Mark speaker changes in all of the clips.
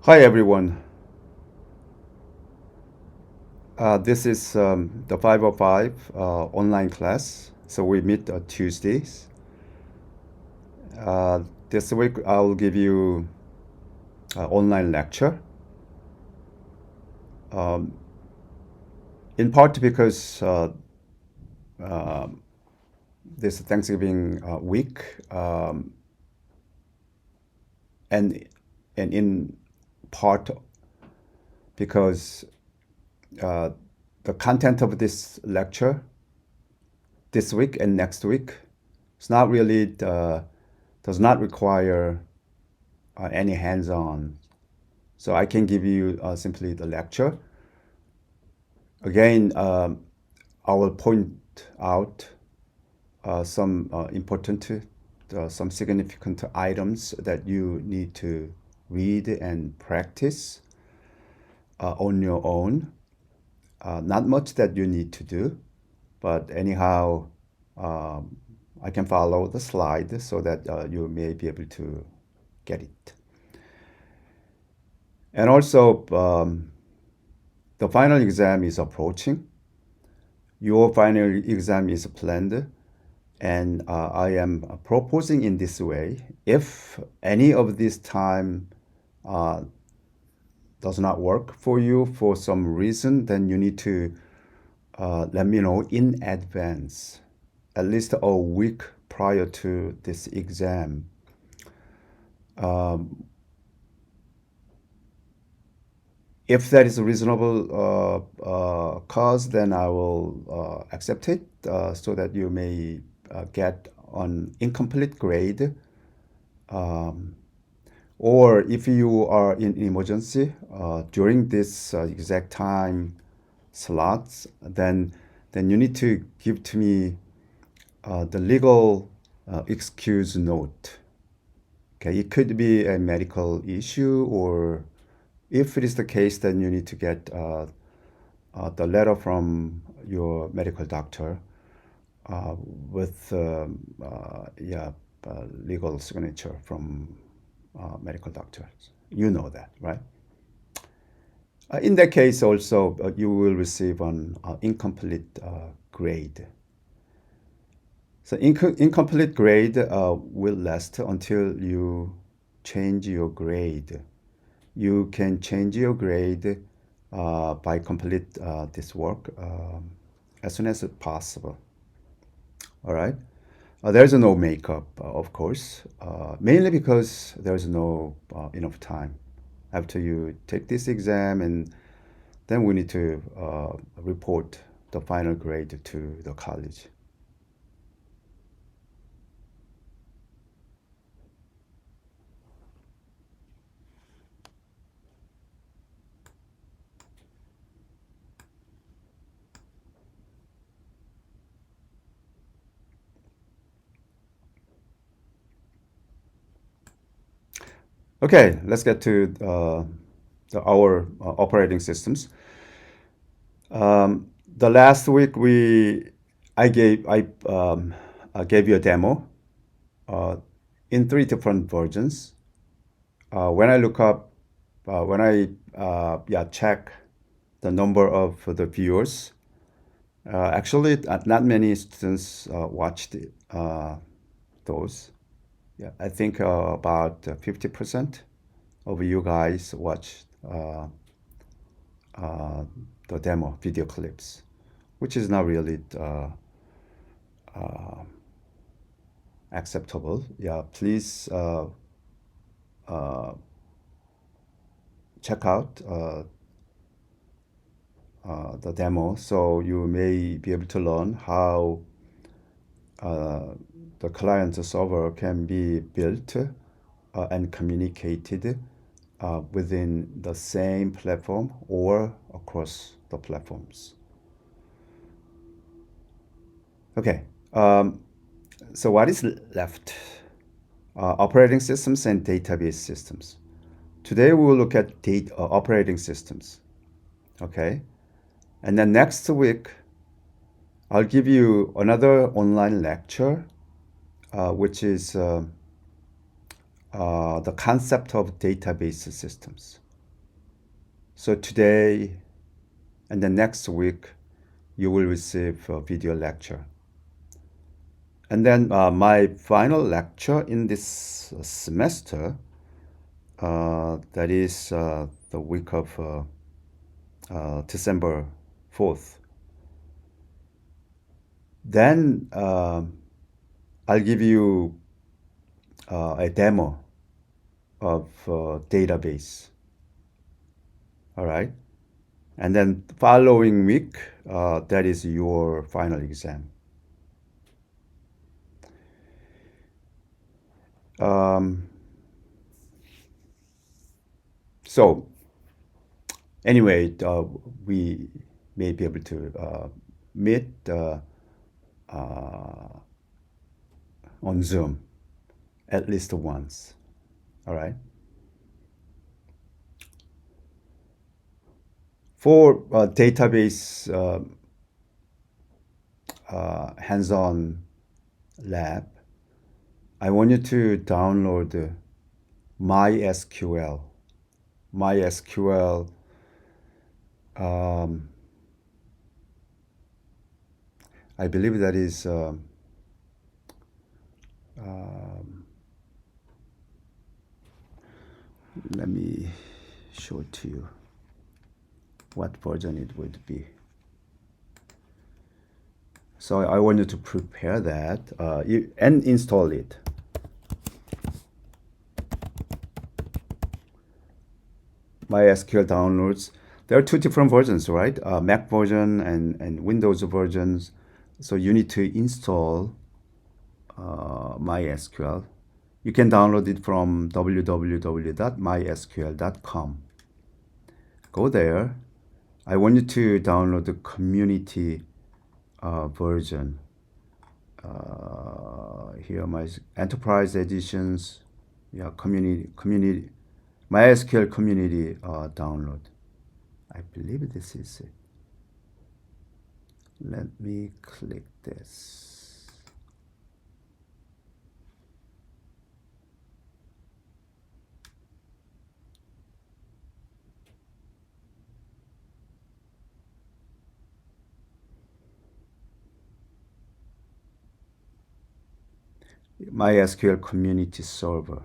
Speaker 1: Hi everyone. This is the 505 online class. So we meet Tuesdays. This week I'll give you online lecture. In part because this Thanksgiving week, and in part because the content of this lecture this week and next week is not really does not require any hands-on. So I can give you simply the lecture. Again, I will point out some important, some significant items that you need to read and practice on your own. Not much that you need to do, but anyhow, I can follow the slide so that you may be able to get it. And also, the final exam is approaching. Your final exam is planned, and I am proposing in this way. If any of this time does not work for you for some reason, then you need to let me know in advance, at least a week prior to this exam. If that is a reasonable cause, then I will accept it so that you may get an incomplete grade. Or if you are in emergency during this exact time slots, then you need to give to me the legal excuse note. Okay, it could be a medical issue, or if it is the case, then you need to get the letter from your medical doctor with legal signature from medical doctors. You know that, right? In that case, also you will receive an incomplete grade. So incomplete grade will last until you change your grade. You can change your grade by complete this work as soon as possible. All right. There's no makeup, of course, mainly because there's no enough time after you take this exam, and then we need to report the final grade to the college. Okay, let's get to our operating systems. The last week I gave you a demo in 3 different versions. When I look up, when I check the number of the viewers, actually not many students watched those. Yeah, I think about 50% of you guys watched the demo video clips, which is not really acceptable. Yeah, please check out the demo so you may be able to learn how the client server can be built and communicated within the same platform or across the platforms. Okay, so what is left? Operating systems and database systems. Today we will look at operating systems. Okay, and then next week I'll give you another online lecture, which is the concept of database systems. So today and the next week, you will receive a video lecture. And then my final lecture in this semester, that is the week of December 4th. Then I'll give you a demo of database. All right. And then following week, that is your final exam. So anyway, we may be able to meet on Zoom at least once. All right. For database hands-on lab, I want you to download MySQL. MySQL I believe that is let me show it to you what version it would be. So I want you to prepare that and install it. MySQL downloads. There are two different versions, right? Mac version and Windows versions. So you need to install MySQL. You can download it from www.mysql.com. Go there. I want you to download the community version. Here, my enterprise editions. Yeah, community MySQL community download. I believe this is it. Let me click this. MySQL community server.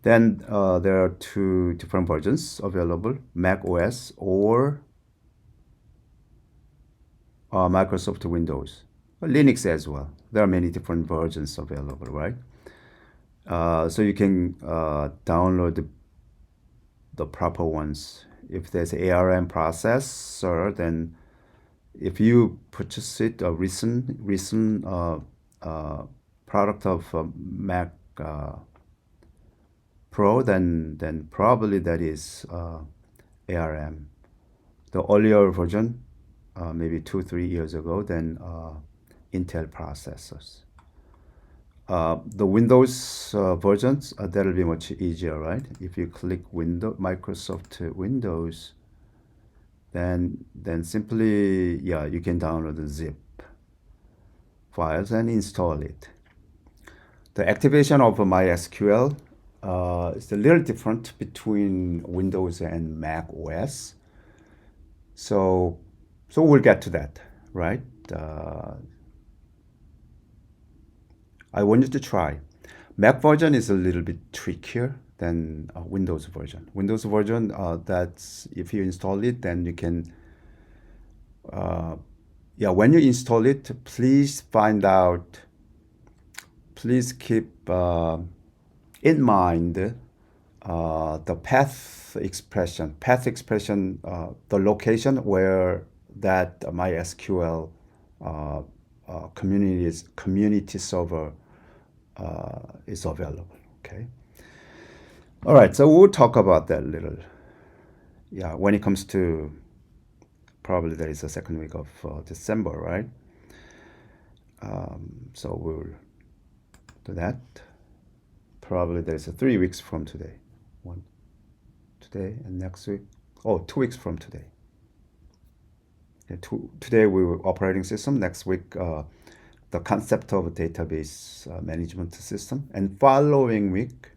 Speaker 1: Then there are two different versions available, Mac OS or Microsoft Windows, Linux as well. There are many different versions available, right? So you can download the proper ones. If there's ARM processor, then if you purchase it a recent product of Mac Pro, then probably that is ARM. The earlier version, maybe 2-3 years ago, then Intel processors. The Windows versions, that'll be much easier, right? If you click Microsoft Windows, then simply, yeah, you can download the zip files and install it. The activation of MySQL is a little different between Windows and Mac OS. So we'll get to that, right? I want you to try. Mac version is a little bit trickier than Windows version. Windows version, that's if you install it, then you can, yeah, when you install it, please keep in mind the path expression, the location where that MySQL community server is available. Okay. All right. So we'll talk about that a little. Yeah, when it comes to probably there is a second week of December, right? So we'll do that. Probably there's 3 weeks from today. Today and next week. Oh, 2 weeks from today. Okay, today we were operating system. Next week, the concept of a database management system. And following week,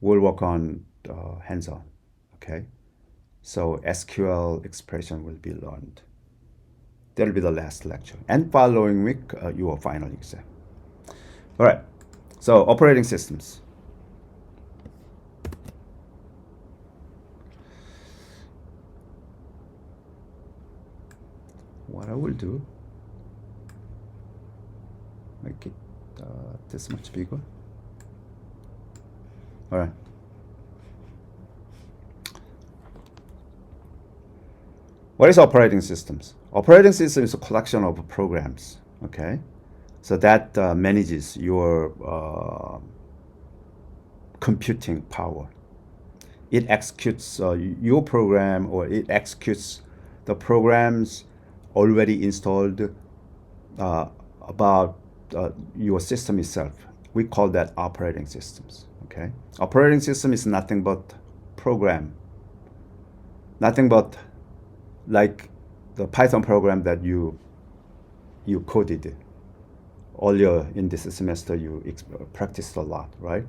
Speaker 1: we'll work on hands-on, okay? So SQL expression will be learned. That'll be the last lecture. And following week, your final exam. All right, so operating systems. What I will do, make it this much bigger. All right. What is operating systems? Operating system is a collection of programs, okay? So that manages your computing power. It executes your program, or it executes the programs already installed about your system itself. We call that operating systems, okay? Operating system is nothing but program. Nothing but like the Python program that you coded earlier in this semester. You practiced a lot, right?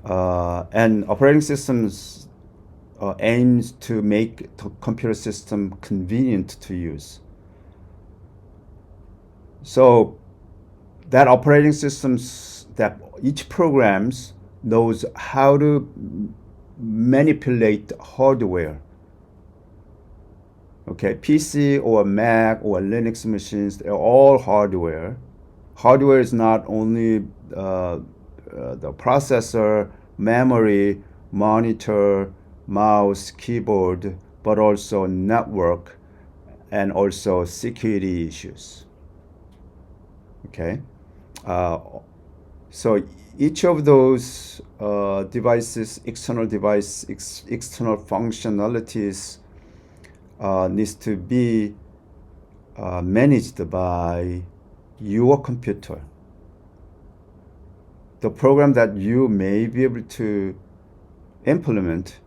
Speaker 1: And operating systems aims to make the computer system convenient to use. So that operating systems, that each programs knows how to manipulate hardware. Okay, PC or Mac or Linux machines, they're all hardware. Hardware is not only the processor, memory, monitor, mouse, keyboard, but also network and also security issues. Okay, so each of those devices, external functionalities needs to be managed by your computer. The program that you may be able to implement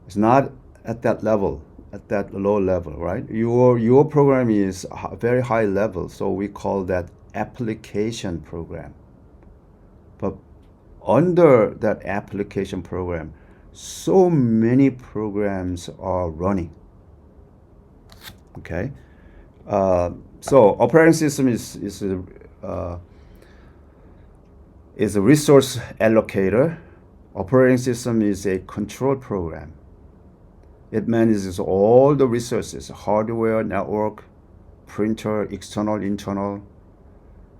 Speaker 1: is not at that level, at that low level, right? Your program is a very high level, so we call that application program. But under that application program, so many programs are running. Okay, so operating system is a resource allocator. Operating system is a control program. It manages all the resources: hardware, network, printer, external, internal.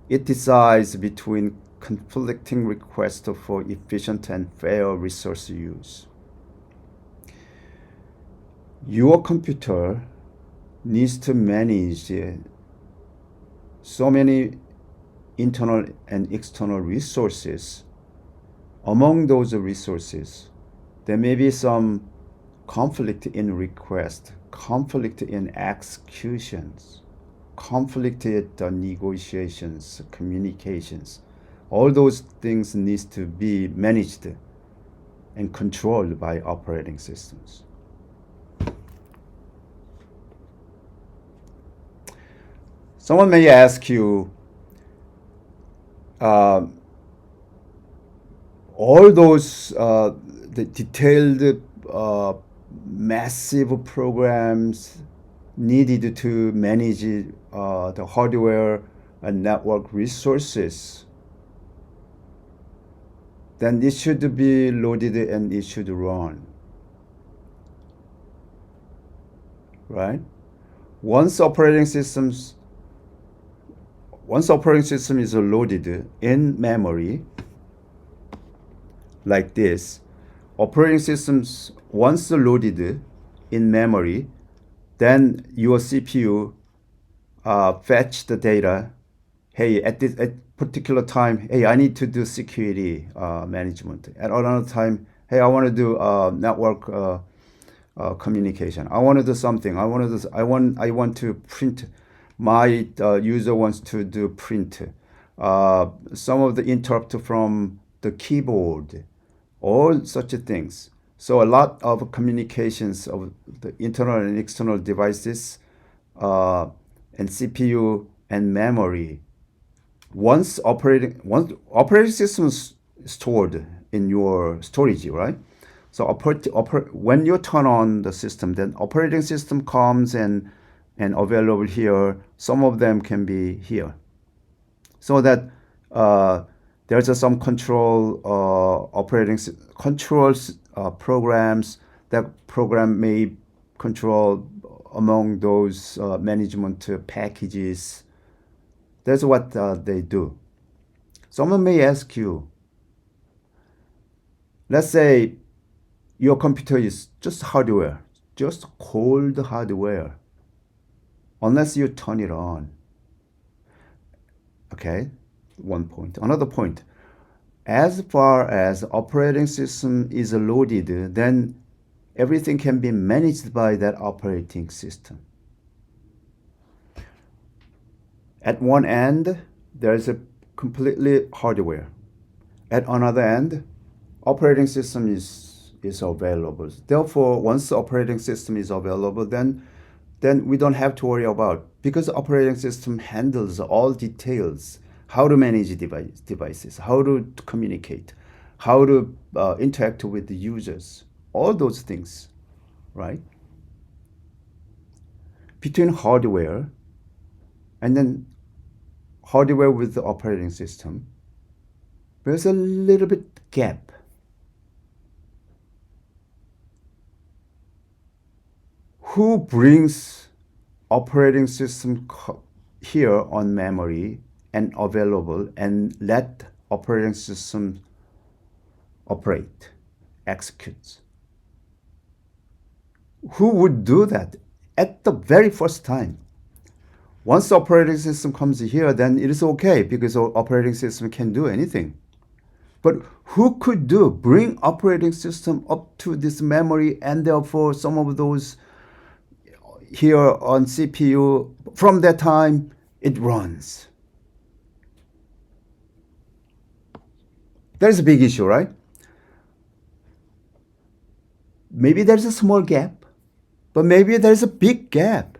Speaker 1: It decides between conflicting requests for efficient and fair resource use. Your computer needs to manage so many internal and external resources. Among those resources, there may be some conflict in request, conflict in executions, conflict in negotiations, communications. All those things need to be managed and controlled by operating systems. Someone may ask you, all those the detailed massive programs needed to manage the hardware and network resources, then it should be loaded and it should run, right? Once operating system is loaded in memory, like this, operating systems once loaded in memory, then your CPU fetch the data. Hey, at particular time, hey, I need to do security management. At another time, hey, I want to do network communication. I want to do something. I want to print. My user wants to do print. Some of the interrupt from the keyboard, all such things. So a lot of communications of the internal and external devices and CPU and memory. Once operating system is stored in your storage, right? So when you turn on the system, then operating system comes and available here. Some of them can be here, so that there's some control controls programs that program may control among those management packages. That's what they do. Someone may ask you, let's say your computer is just hardware, just cold hardware, unless you turn it on. Okay, one point. Another point, as far as operating system is loaded, then everything can be managed by that operating system. At one end, there is a completely hardware. At another end, operating system is available. Therefore, once the operating system is available, then we don't have to worry about, because the operating system handles all details, how to manage devices, how to communicate, how to interact with the users, all those things, right? Between hardware and then hardware with the operating system, there's a little bit gap. Who brings operating system here on memory and available and let operating system operate, execute? Who would do that at the very first time? Once the operating system comes here, then it is okay, because the operating system can do anything. But who could bring operating system up to this memory, and therefore some of those here on CPU, from that time it runs? There's a big issue, right? Maybe there's a small gap, but maybe there's a big gap.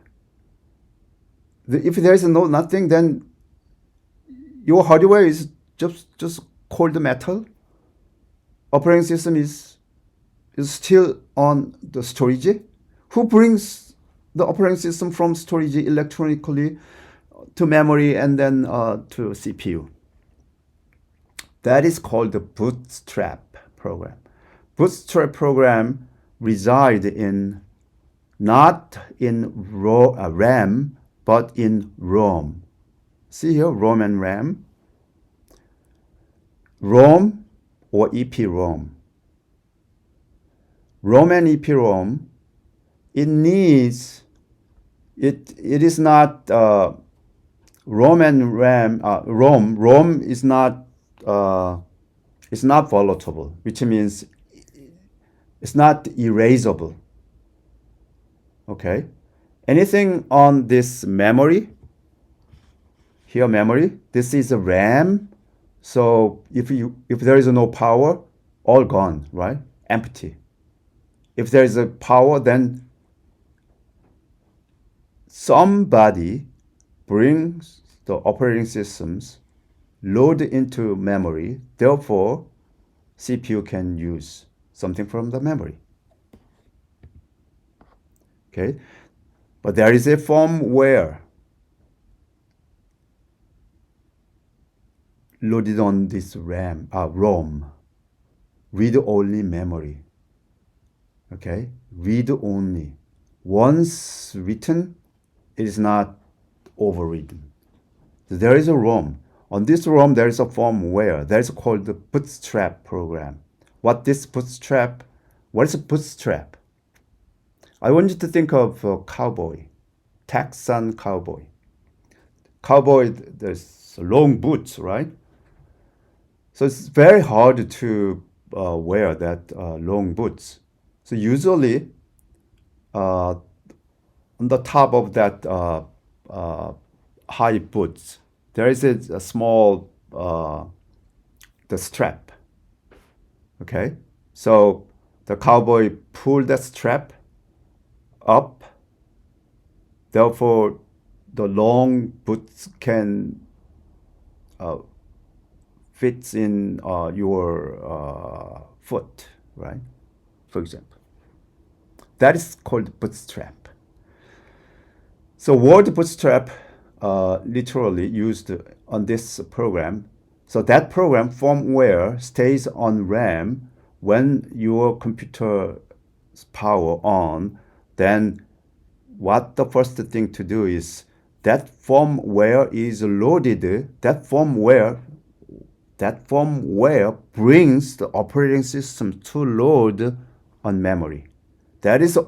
Speaker 1: If there's nothing, then your hardware is just cold metal. Operating system is still on the storage. Who brings the operating system from storage electronically to memory and then to CPU? That is called the bootstrap program. Bootstrap program reside in not in RAM, but in ROM. See here, ROM and RAM. ROM or EPROM. ROM and EPROM, it is not ROM and RAM. ROM is not volatile, which means it's not erasable. Okay, anything on this memory here, memory, this is a RAM. So if there is no power, all gone, right? Empty. If there is a power, then somebody brings the operating systems, load into memory. Therefore, CPU can use something from the memory. Okay, but there is a firmware loaded on this ROM, read-only memory. Okay, read-only. Once written, it is not overridden. So there is a ROM. On this ROM, there is a firmware. That is called the bootstrap program. What is bootstrap? What is a bootstrap? I want you to think of a cowboy, Texan cowboy. Cowboy, there's long boots, right? So it's very hard to wear that long boots. So usually, on the top of that high boots, there is a small the strap. Okay, so the cowboy pulled that strap up. Therefore, the long boots can fits in your foot, right? For example. That is called bootstrap. So word bootstrap literally used on this program. So that program firmware stays on RAM when your computer's power on. Then what the first thing to do is that firmware is loaded. That firmware brings the operating system to load on memory. That is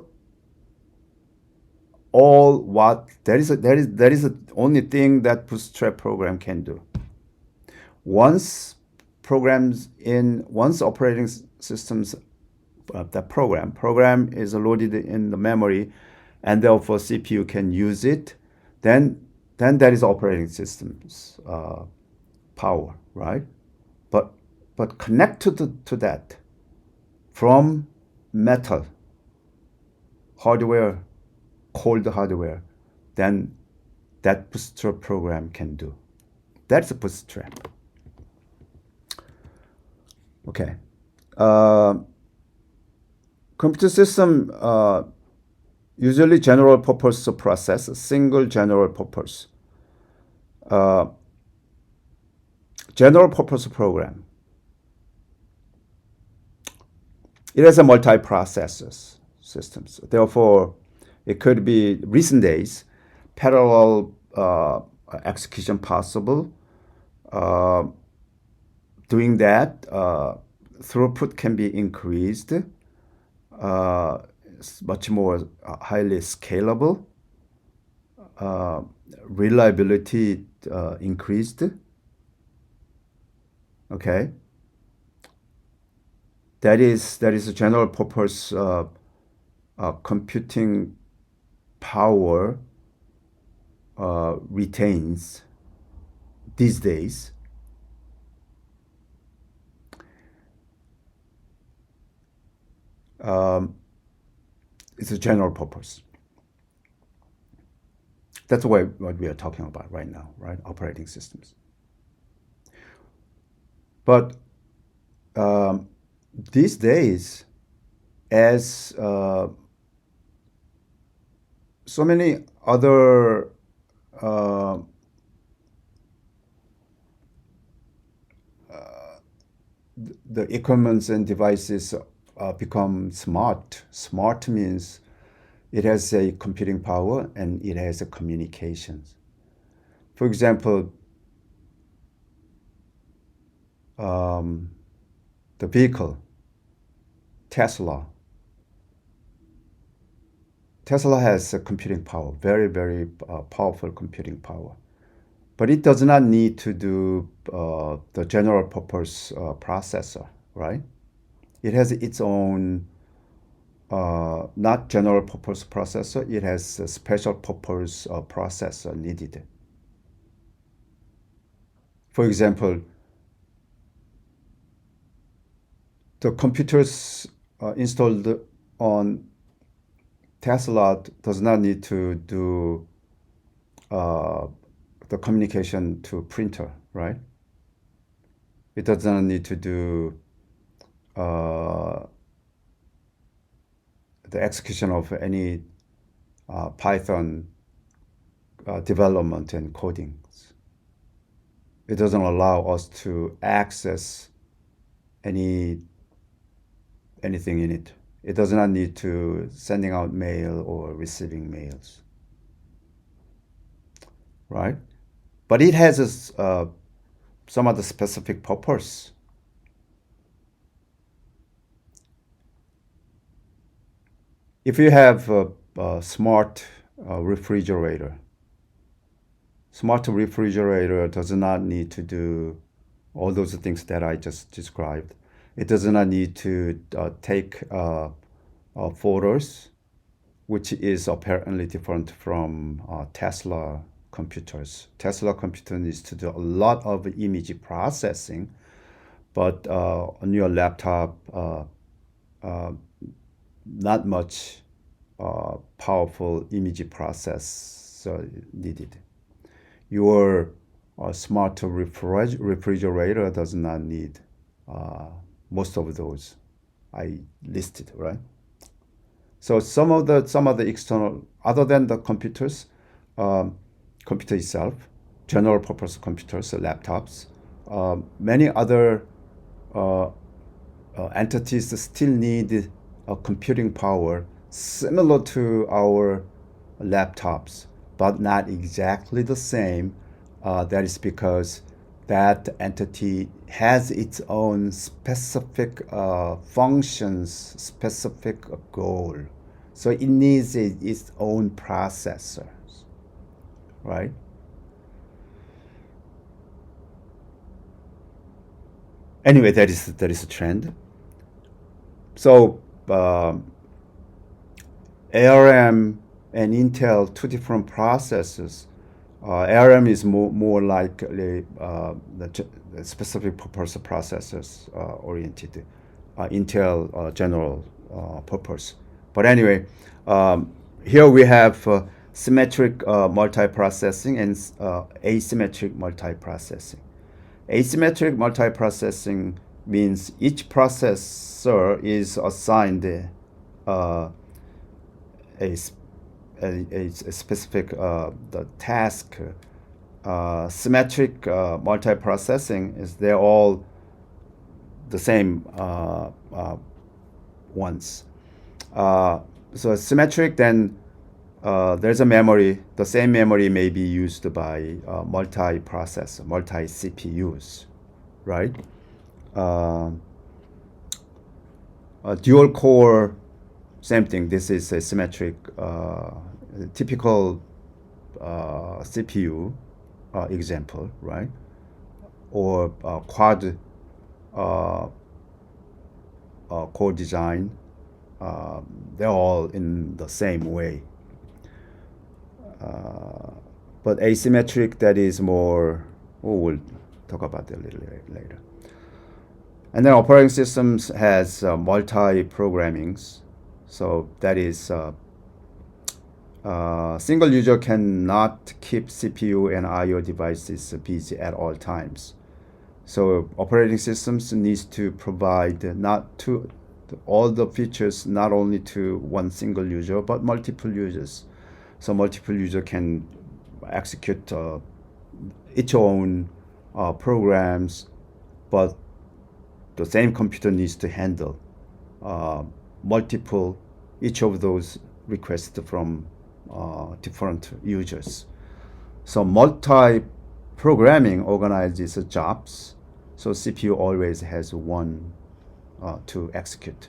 Speaker 1: all what that is the only thing that bootstrap program can do. Once operating systems the program is loaded in the memory, and therefore CPU can use it, then that is operating system's power, right? But connected to that from metal hardware, cold hardware, then that bootstrap program can do. That's a bootstrap. Okay. Computer system usually general purpose process, a single general purpose. General purpose program. It has a multiprocessor systems. Therefore, it could be recent days, parallel execution possible. Doing that, throughput can be increased. It's much more highly scalable. Reliability increased. Okay. That is a general purpose computing power retains these days. It's a general purpose. That's what we are talking about right now, right? Operating systems. But these days, as so many other the equipments and devices become smart. Smart means it has a computing power and it has a communications. For example, the vehicle, Tesla has a computing power, very, very powerful computing power. But it does not need to do the general purpose processor, right? It has its own, not general purpose processor, it has a special purpose processor needed. For example, the computers installed on Tesla does not need to do the communication to printer, right? It does not need to do the execution of any Python development and codings. It doesn't allow us to access anything in it. It does not need to sending out mail or receiving mails, right? But it has some other specific purpose. If you have a smart refrigerator does not need to do all those things that I just described. It does not need to take photos, which is apparently different from Tesla computers. Tesla computer needs to do a lot of image processing, but on your laptop, not much powerful image processor needed. Your a smart refrigerator does not need most of those I listed, right? So some of the external, other than the computers, computer itself, general purpose computers, laptops, many other entities still need computing power similar to our laptops, but not exactly the same. That is because that entity has its own specific functions, specific goal. So it needs its own processors, right? Anyway, that is a trend. So ARM and Intel, two different processors. ARM is more like the specific purpose processors oriented. Intel general purpose. But anyway, here we have symmetric multiprocessing and asymmetric multiprocessing. Asymmetric multiprocessing means each processor is assigned a, a specific the task. Symmetric multiprocessing is they're all the same ones. So symmetric, then there's a memory. The same memory may be used by multi-processor, multi-CPUs, right? Dual core, same thing. This is a symmetric, typical CPU example, right? Or quad core design. They're all in the same way. But asymmetric, that is more, we'll talk about that a little later. And then operating systems has multi-programmings. So that is single user cannot keep CPU and I/O devices busy at all times. So operating systems needs to provide not to all the features not only to one single user but multiple users. So multiple user can execute its own programs, but the same computer needs to handle multiple, each of those requests from different users. So multi-programming organizes jobs. So CPU always has one to execute.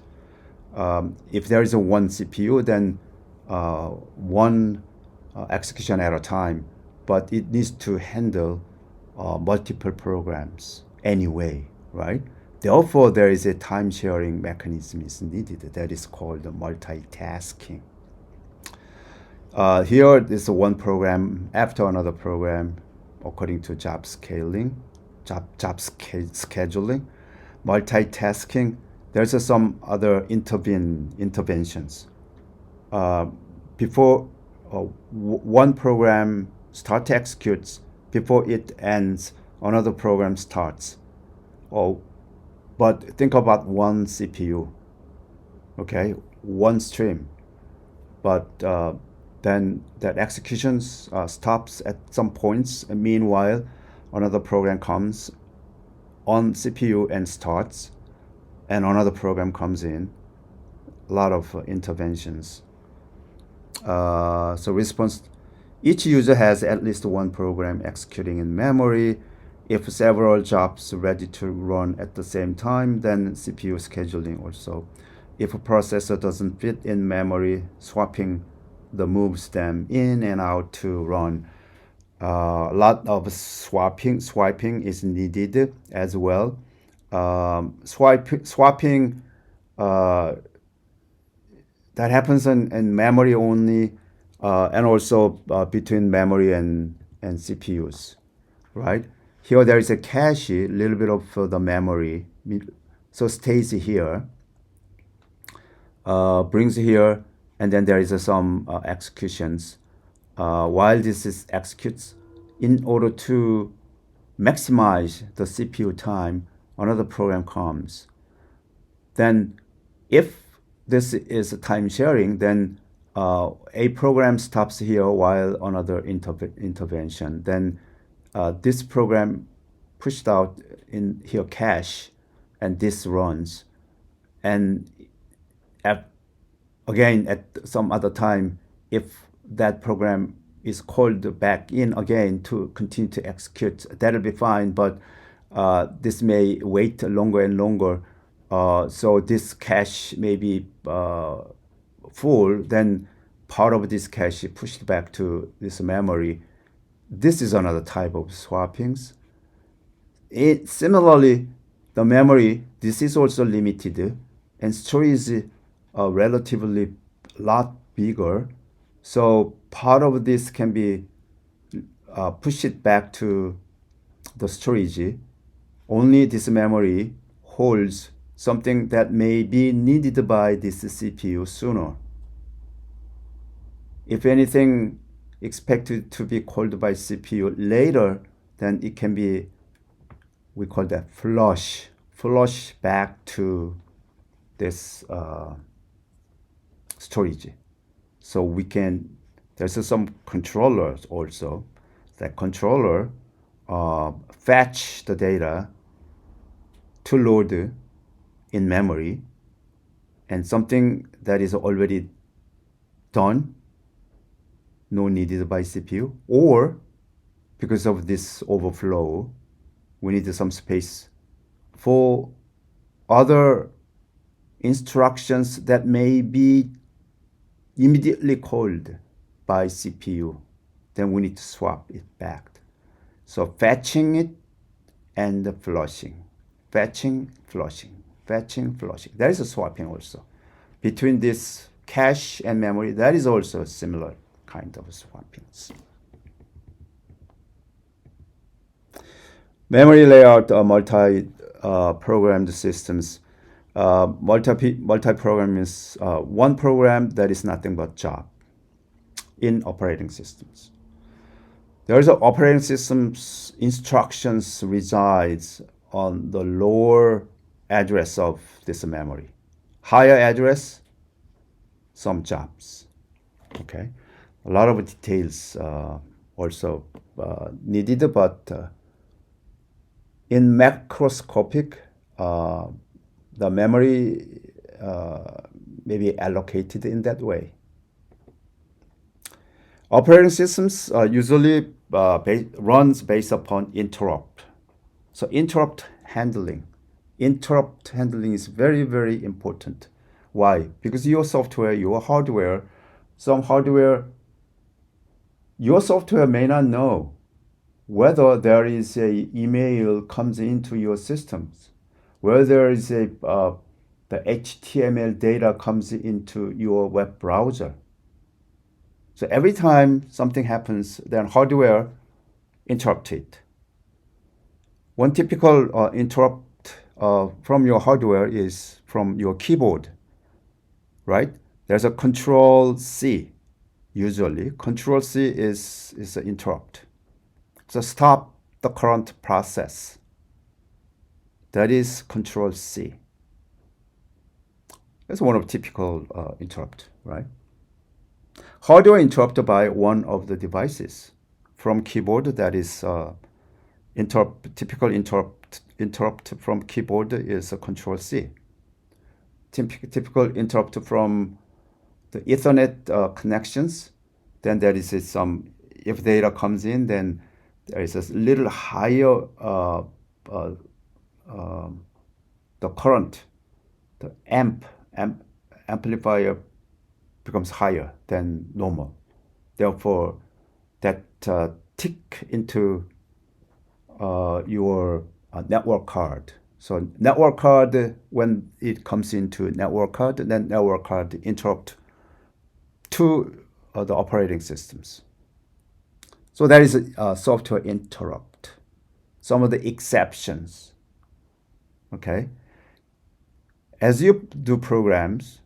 Speaker 1: If there is a one CPU, then one execution at a time, but it needs to handle multiple programs anyway, right? Therefore, there is a time sharing mechanism is needed that is called multitasking. Here is one program after another program according to job scaling, scheduling, multitasking. There's some other interventions. Before one program starts to execute, before it ends, another program starts. But think about one CPU, okay, one stream. But then that execution stops at some points. And meanwhile, another program comes on CPU and starts, and another program comes in. A lot of interventions. So response, each user has at least one program executing in memory. If several jobs are ready to run at the same time, then CPU scheduling also. If a processor doesn't fit in memory, swapping moves them in and out to run. A lot of swiping is needed as well. Swapping that happens in memory only, and also between memory and CPUs, right? Here there is a cache, a little bit of the memory, so stays here, brings here, and then there is some executions. While this is executes, in order to maximize the CPU time, another program comes. Then if this is time sharing, then a program stops here while another intervention. Then this program pushed out in here cache, and this runs. And again, at some other time, if that program is called back in again to continue to execute, that'll be fine. But this may wait longer and longer. So this cache may be full. Then part of this cache is pushed back to this memory. This is another type of swappings. Similarly, the memory, this is also limited, and storage is relatively lot bigger. So part of this can be push it back to the storage. Only this memory holds something that may be needed by this CPU sooner. If anything expected to be called by CPU later, then it can be, we call that flush back to this storage. So we can, there's some controllers also. That controller fetch the data to load in memory, and something that is already done, no needed by CPU, or because of this overflow, we need some space for other instructions that may be immediately called by CPU. Then we need to swap it back. So fetching it and flushing. Fetching, flushing, fetching, flushing. There is a swapping also. Between this cache and memory, that is also a similar kind of swappings. Memory layout multi-programmed systems. Multi-program is one program that is nothing but job in operating systems. There is an operating system's instructions resides on the lower address of this memory. Higher address, some jobs. Okay, a lot of details also needed, but in macroscopic, the memory may be allocated in that way. Operating systems usually runs based upon interrupt. So interrupt handling is very, very important. Why? Because your software, your hardware, your software may not know whether there is a email comes into your systems, whether there is a the HTML data comes into your web browser. So every time something happens, then hardware interrupt it. One typical interrupt from your hardware is from your keyboard, right? There's a Control C. Usually, Control C is an interrupt. So stop the current process. That is Control C. That's one of typical interrupt, right? Hardware interrupted by one of the devices. From keyboard, that is typical interrupt from keyboard is a Control C. Typical interrupt from the Ethernet connections, then there is some, if data comes in, then there is a little higher the current, the amplifier becomes higher than normal. Therefore, that tick into your network card. So network card, when it comes into network card, then network card interrupt to the operating systems. So that is a software interrupt. Some of the exceptions. Okay. As you do programs,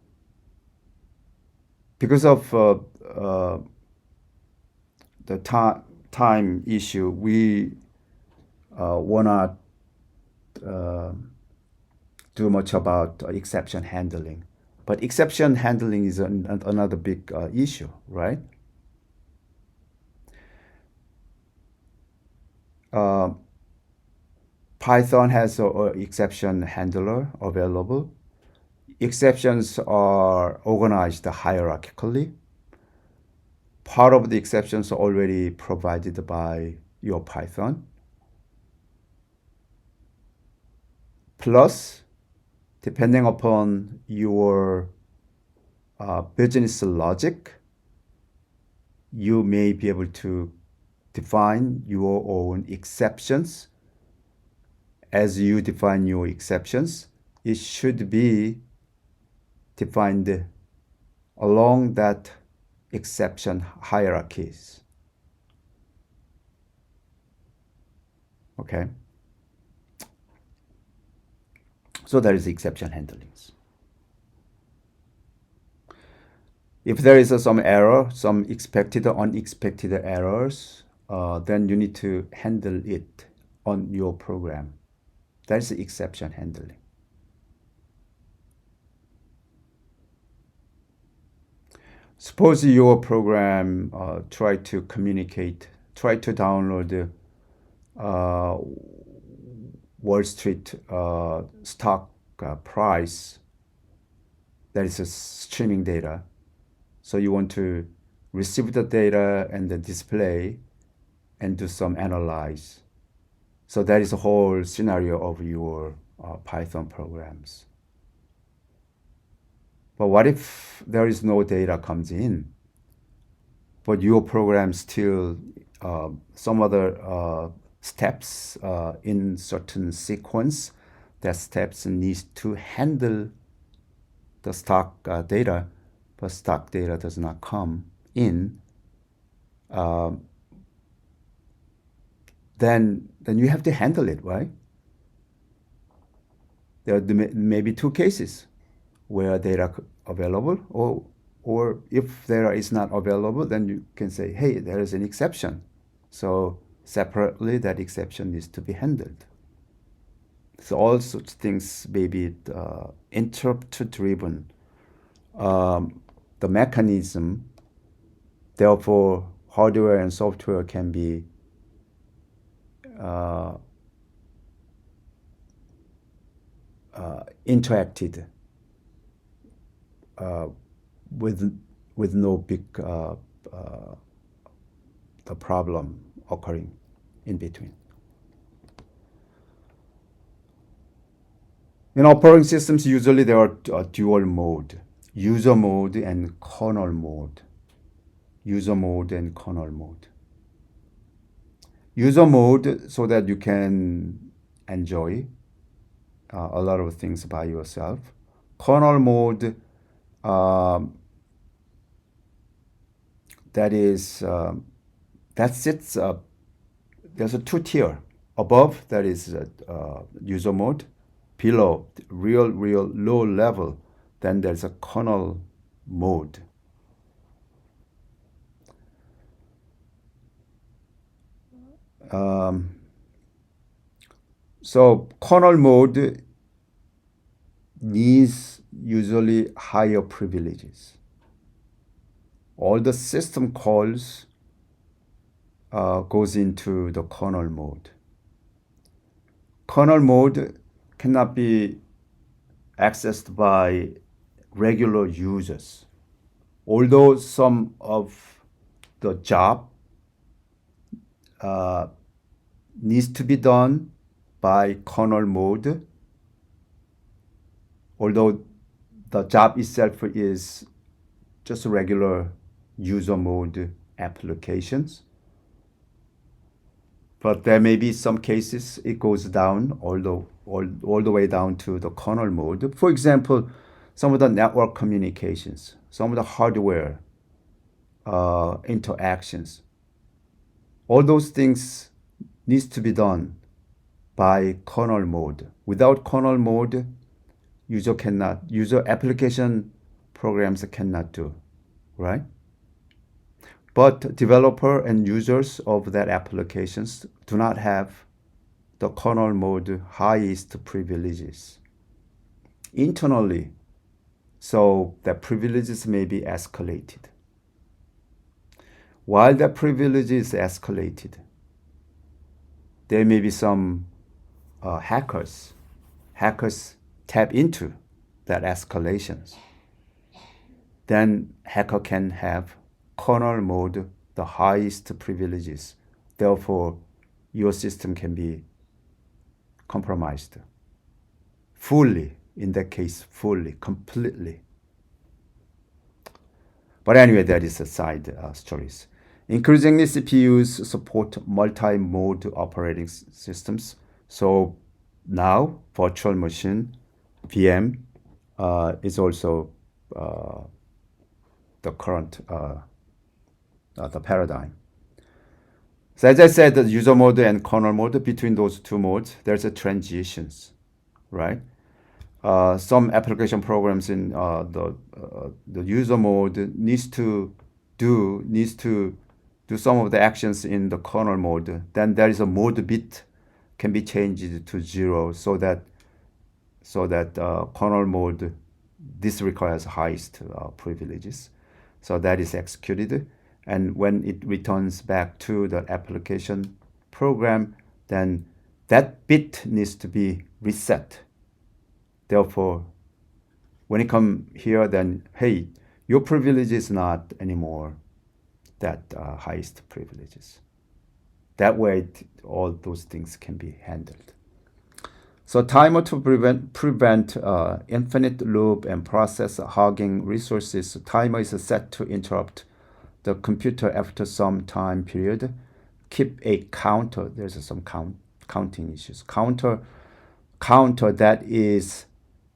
Speaker 1: because of the time issue, we will not do much about exception handling. But exception handling is another big issue, right? Python has an exception handler available. Exceptions are organized hierarchically. Part of the exceptions are already provided by your Python. Plus, depending upon your business logic, you may be able to define your own exceptions. As you define your exceptions, it should be defined along that exception hierarchies. Okay. So that is exception handlings. If there is some error, some expected or unexpected errors, then you need to handle it on your program. That is exception handling. Suppose your program try to download Wall Street stock price, that is a streaming data. So you want to receive the data and the display and do some analyze. So that is the whole scenario of your Python programs. But what if there is no data comes in, but your program still some other steps in certain sequence, that steps needs to handle the stock data, but stock data does not come in, then you have to handle it, right? There may be two cases where data available, or if data is not available, then you can say, hey, there is an exception. So separately, that exception needs to be handled. So all such things may be interrupt-driven. The mechanism, therefore, hardware and software can be interacted with no big the problem occurring in between. In operating systems, usually there are dual mode, user mode and kernel mode. User mode and kernel mode. User mode so that you can enjoy a lot of things by yourself. Kernel mode, that sits, there's a two-tier. Above, that is user mode. Below, real low level, then there's a kernel mode. So kernel mode needs usually higher privileges. All the system calls goes into the kernel mode. Kernel mode cannot be accessed by regular users. Although some of the job needs to be done by kernel mode, although the job itself is just regular user mode applications. But there may be some cases it goes down all the way down to the kernel mode. For example, some of the network communications, some of the hardware interactions. All those things needs to be done by kernel mode. Without kernel mode, user application programs cannot do, right? But developer and users of that applications do not have the kernel mode highest privileges internally, so the privileges may be escalated. While the privilege is escalated, there may be some hackers tap into that escalations. Then hacker can have kernel mode the highest privileges. Therefore, your system can be compromised fully, in that case, fully, completely. But anyway, that is a side stories. Increasingly, CPUs support multi-mode operating systems. So now, virtual machine, VM, is also the current the paradigm. So as I said, the user mode and kernel mode, between those two modes, there's a transitions, right? Some application programs in the user mode needs to do some of the actions in the kernel mode. Then there is a mode bit can be changed to 0, so that kernel mode, this requires highest privileges. So that is executed, and when it returns back to the application program, then that bit needs to be reset. Therefore, when it comes here, then, hey, your privilege is not anymore that highest privileges. That way, all those things can be handled. So timer to prevent infinite loop and process hogging resources. Timer is set to interrupt the computer after some time period. Keep a counter. There's some counting issues. Counter that is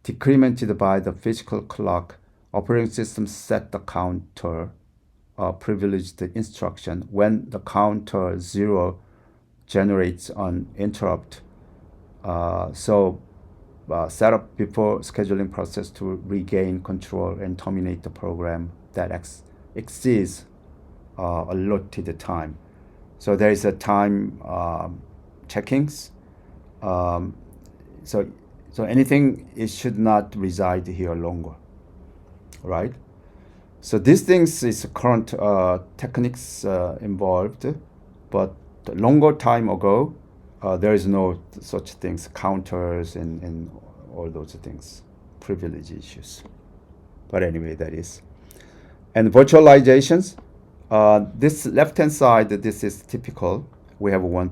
Speaker 1: decremented by the physical clock. Operating system set the counter privileged instruction when the counter 0 generates an interrupt. Set up before scheduling process to regain control and terminate the program that exceeds allotted time. So there is a time checkings. So anything, it should not reside here longer, right? So these things is current techniques involved, but a longer time ago, there is no such things, counters and all those things, privilege issues. But anyway, that is. And virtualizations, this left-hand side, this is typical. We have one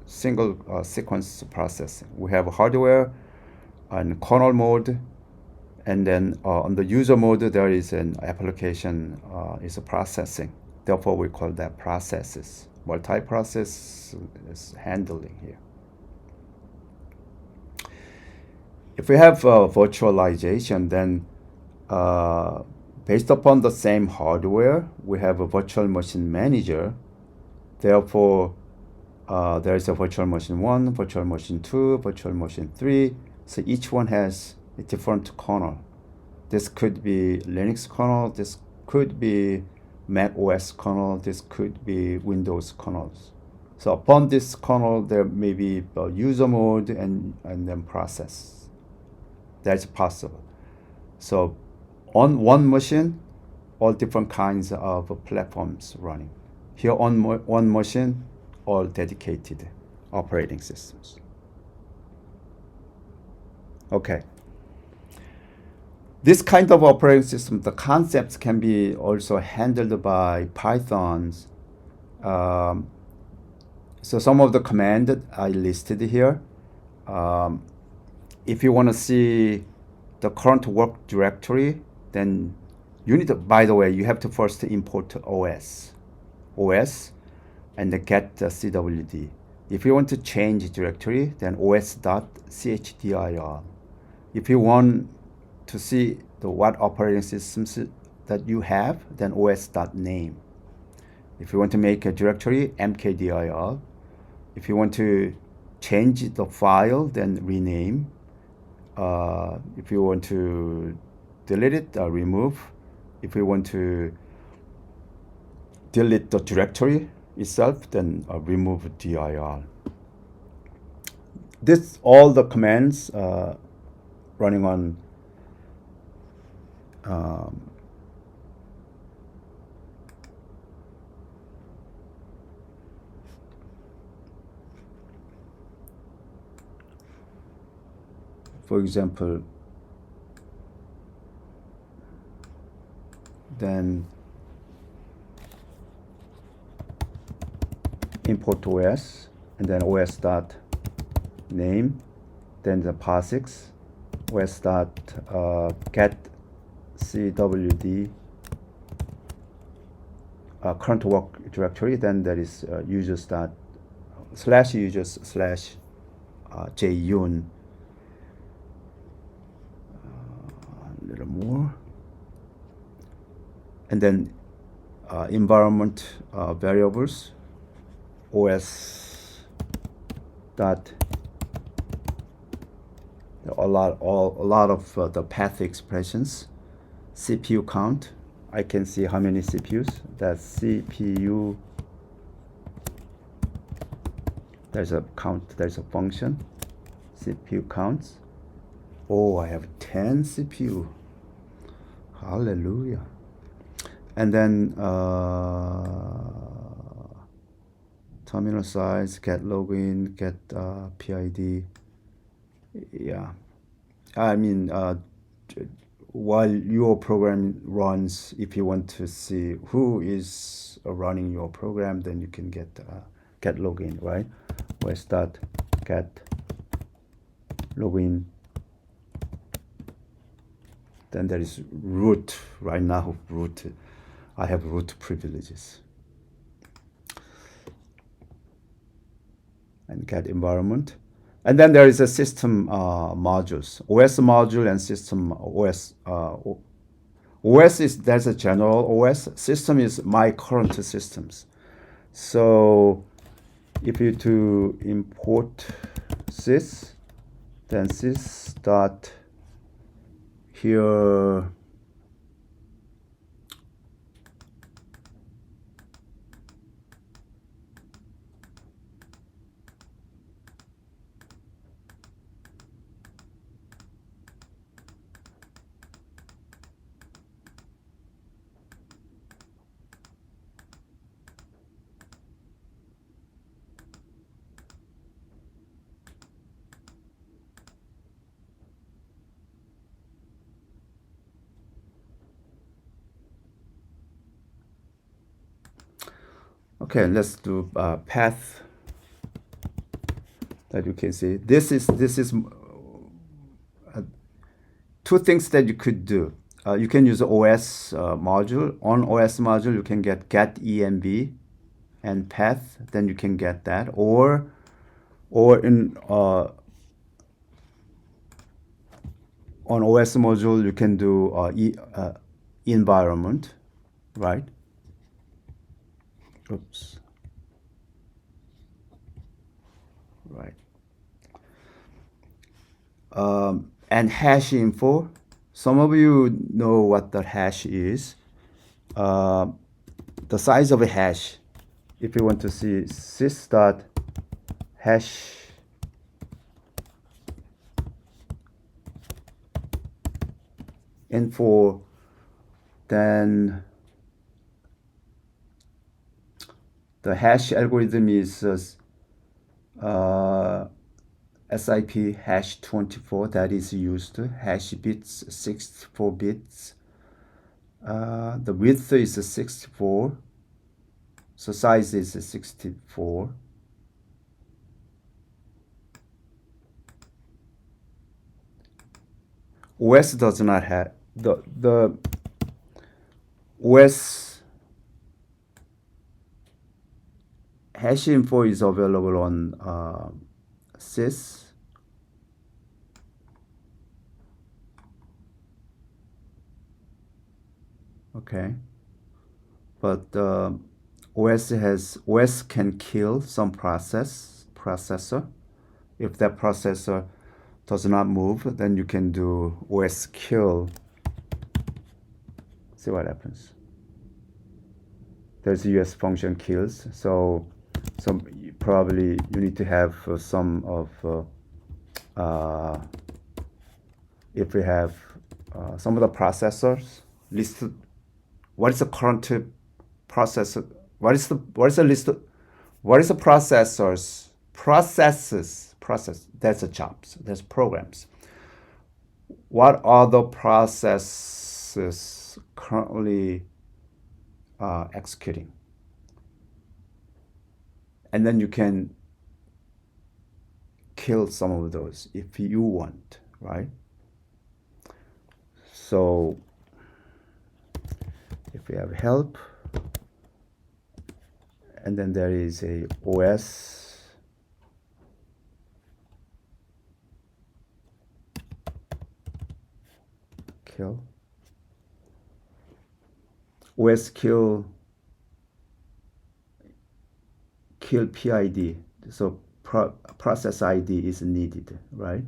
Speaker 1: single sequence processing. We have hardware and kernel mode, and then on the user mode, there is an application, is a processing. Therefore, we call that processes. Multiprocess is handling here. If we have virtualization, then based upon the same hardware, we have a virtual machine manager. Therefore, there is a virtual machine 1, virtual machine 2, virtual machine 3. So each one has a different kernel. This could be Linux kernel, this could be Mac OS kernel, this could be Windows kernels. So upon this kernel, there may be a user mode and then process. That's possible. So on one machine, all different kinds of platforms running. Here on one machine, all dedicated operating systems. Okay. This kind of operating system, the concepts can be also handled by Pythons. So some of the commands that I listed here, if you want to see the current work directory, then you need to, by the way, you have to first import OS, and then get the CWD. If you want to change directory, then os.chdil. If you want to see what operating systems that you have, then os.name. If you want to make a directory, mkdir. If you want to change the file, then rename. If you want to delete it, remove. If you want to delete the directory itself, then remove dir. this all the commands running on for example, then import OS, and then OS dot name, then the POSIX, OS dot get CWD current work directory, then there is users dot slash users slash jyun. A little more, and then environment variables, os dot a lot of the path expressions, CPU count. I can see how many CPUs. That's CPU. There's a count. There's a function. CPU counts. Oh, I have 10 CPU. Hallelujah. And then terminal size, get login, get PID. Yeah, I mean, while your program runs, if you want to see who is running your program, then you can get login, right? Let's start get login. Then there is root. Right now, root. I have root privileges. And get environment. And then there is a system modules, OS module and system OS. OS is, there's a general OS. System is my current systems. So if you to import sys, then sys dot here okay, let's do path that you can see. This is two things that you could do. You can use OS module. On OS module, you can get env and path. Then you can get that, or in on OS module, you can do environment, right? Oops. Right. And hash info. Some of you know what the hash is. The size of a hash. If you want to see sys dot hash info, then the hash algorithm is SIP hash 24 that is used. Hash bits 64 bits. The width is 64. So size is 64. OS does not have the OS hash info is available on sys. Okay, but OS can kill some processor. If that processor does not move, then you can do OS kill. See what happens. There's US function kills. So probably you need to have some of if we have some of the processors listed, what is the current processor? What is the list? What is the processors? Process. That's the jobs. That's programs. What are the processes currently executing? And then you can kill some of those if you want, right? So if we have help, and then there is a OS kill, OS kill PID. So process ID is needed, right?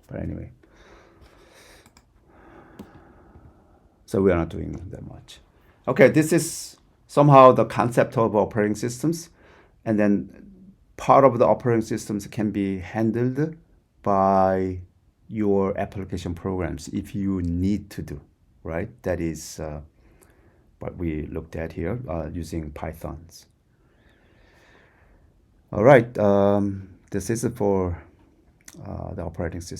Speaker 1: But anyway, so we are not doing that much. Okay, this is somehow the concept of operating systems, and then part of the operating systems can be handled by your application programs if you need to do, right? That is what we looked at here using Pythons. All right, this is for the operating system.